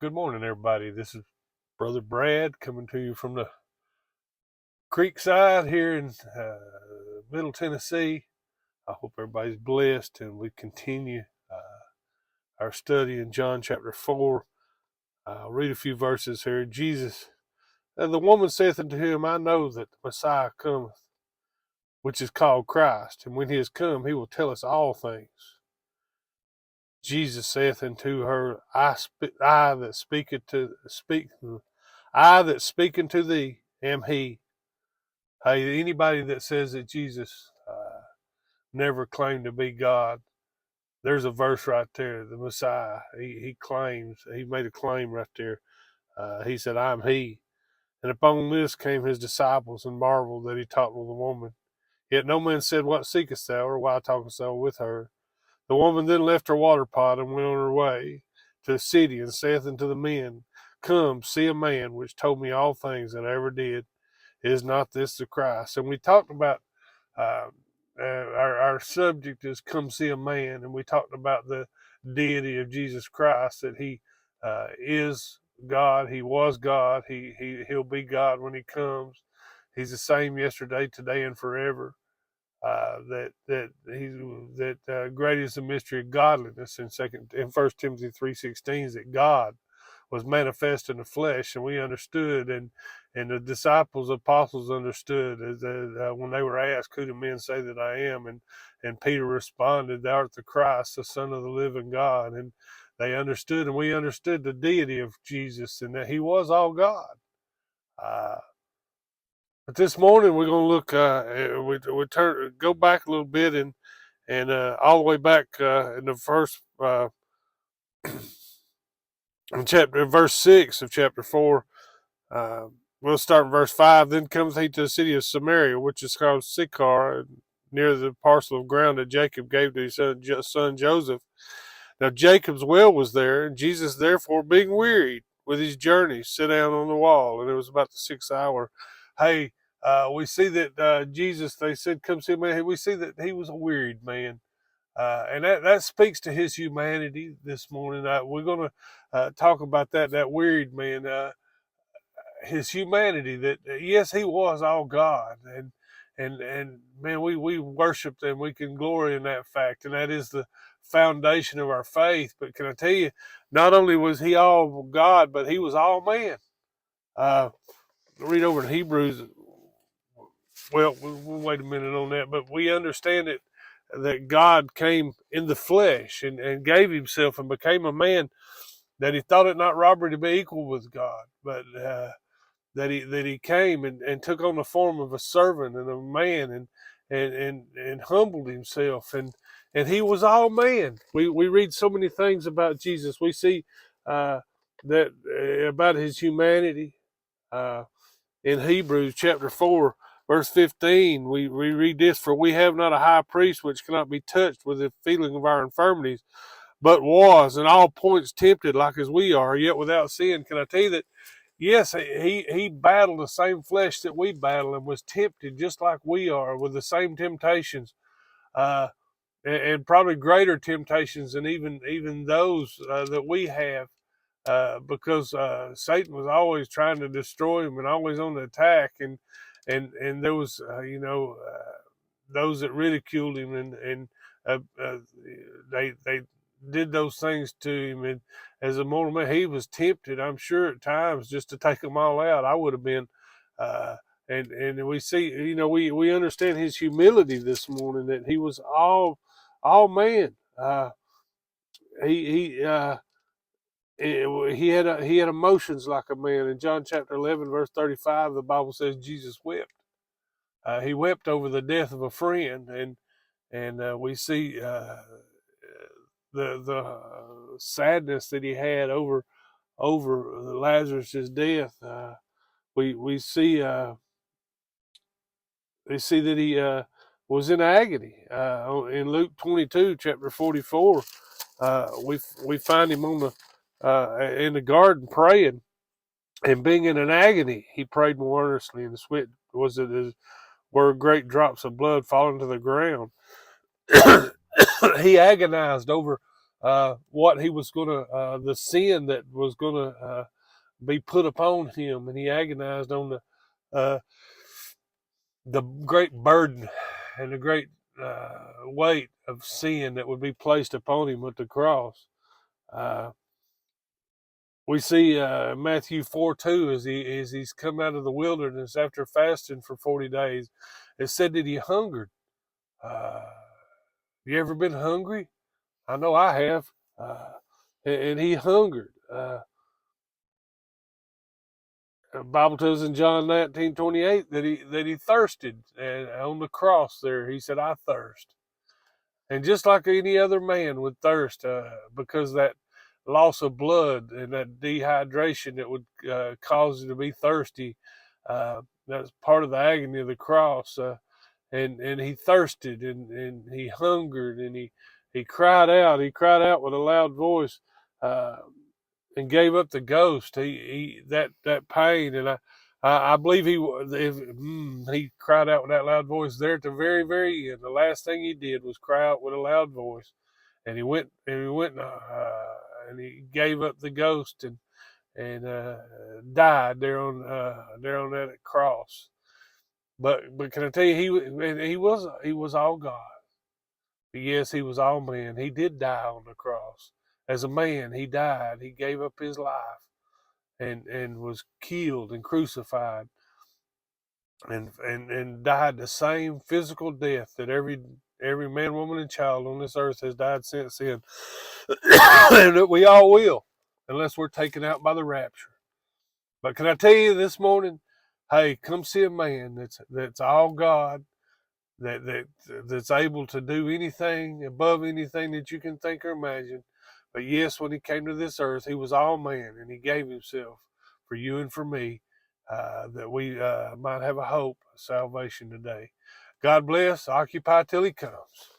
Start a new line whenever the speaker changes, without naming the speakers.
Good morning, everybody. This is Brother Brad coming to you from the Creekside here in Middle Tennessee. I hope everybody's blessed, and we continue our study in John chapter 4. I'll read a few verses here. Jesus, and the woman saith unto him, I know that the Messiah cometh, which is called Christ, and when he is come, he will tell us all things. Jesus saith unto her, I that speak unto thee am he. Hey, anybody that says that Jesus never claimed to be God, there's a verse right there. The Messiah, he claims, he made a claim right there. He said, I'm he. And upon this came his disciples and marveled that he talked with a woman. Yet no man said, What seekest thou, or why talkest thou with her? The woman then left her water pot and went on her way to the city, and saith unto the men, Come, see a man which told me all things that I ever did. Is not this the Christ? And we talked about uh, our subject is come see a man, and we talked about the deity of Jesus Christ, that he is God, he was God, he'll be God when he comes. He's the same yesterday, today, and forever. That great is the mystery of godliness in 1 Timothy 3:16, that God was manifest in the flesh, and we understood, and the disciples, apostles understood, when they were asked, "Who do men say that I am?" and Peter responded, "Thou art the Christ, the Son of the living God." And they understood, and we understood the deity of Jesus, and that he was all God. But this morning we're going to go back a little bit and all the way back in the first in verse 6 of chapter 4. We'll start in verse 5. Then cometh he to the city of Samaria, which is called Sychar, near the parcel of ground that Jacob gave to his son Joseph. Now Jacob's well was there, and Jesus therefore, being wearied with his journey, sat down on the wall, and it was about the 6th hour. Hey, we see that Jesus, they said, come see a man. We see that he was a wearied man. And that speaks to his humanity this morning. We're going to talk about that wearied man, his humanity, that yes, he was all God. And man, we worship and we can glory in that fact. And that is the foundation of our faith. But can I tell you, not only was he all God, but he was all man. Read over in Hebrews. Well, we'll wait a minute on that, but we understand it that God came in the flesh and gave himself and became a man, that he thought it not robbery to be equal with God, but that he came and took on the form of a servant and a man, and humbled himself, and he was all man. We read so many things about Jesus. We see that about his humanity. In Hebrews chapter 4, verse 15, we read this, For we have not a high priest which cannot be touched with the feeling of our infirmities, but was in all points tempted like as we are, yet without sin. Can I tell you that, yes, he battled the same flesh that we battle, and was tempted just like we are with the same temptations, uh, and probably greater temptations than even those that we have. Because Satan was always trying to destroy him and always on the attack, and there was those that ridiculed him, and they did those things to him, and as a mortal man he was tempted, I'm sure, at times just to take them all out. I would have been. And we see, we understand his humility this morning, that he was all man. He he had emotions like a man. In John chapter 11, verse 35, the Bible says Jesus wept. He wept over the death of a friend, and we see the sadness that he had over Lazarus's death. We see that he was in agony. In Luke 22, chapter 44, we find him on in the garden praying, and being in an agony, he prayed more earnestly, and the sweat were great drops of blood falling to the ground. He agonized over what he was going to, the sin that was going to be put upon him, and he agonized on uh, the great burden and the great weight of sin that would be placed upon him with the cross. We see Matthew 4:2 as he's come out of the wilderness after fasting for 40 days. It said that he hungered. Uh, you ever been hungry? I know I have. And he hungered. The Bible tells in John 19:28 that he thirsted, and on the cross there he said, "I thirst." And just like any other man would thirst, because that loss of blood and that dehydration that would cause you to be thirsty, that's part of the agony of the cross. And he thirsted and he hungered and he cried out. He cried out with a loud voice. And gave up the ghost. He that pain, and I believe he cried out with that loud voice there at the very end. The last thing he did was cry out with a loud voice, and and he gave up the ghost and died there on that cross. But can I tell you, he was all God. Yes, he was all man. He did die on the cross. As a man, he died. He gave up his life and was killed and crucified and died the same physical death that every man, woman, and child on this earth has died since then. And that we all will, unless we're taken out by the rapture. But can I tell you this morning, hey, come see a man that's all God, that's able to do anything above anything that you can think or imagine. But yes, when he came to this earth, he was all man, and he gave himself for you and for me, that we might have a hope of salvation today. God bless. Occupy till he comes.